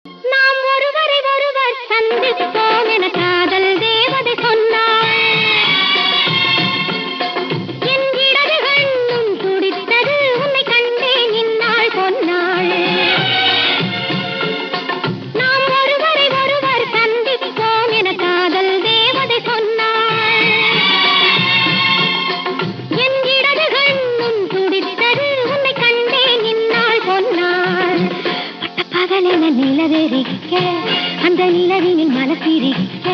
நாம் ஒருவரை ஒருவர் சந்திப்போம் என காதல் தேவதை சொன்னாள். என் இடது கண்ணும் துடித்தது, உன்னை கண்டேன் இந்நாள் பொன்னாள். நாம் ஒருவரை ஒருவர் சந்திப்போம் என காதல் தேவதை சொன்னாள். என் இடது கண்ணும் துடித்தது, உன்னை கண்டேன் இந்நாள் பொன்னாள். பகலென நிலவெறிக்க, அந்த நிலவினில் மனசிரிக்க,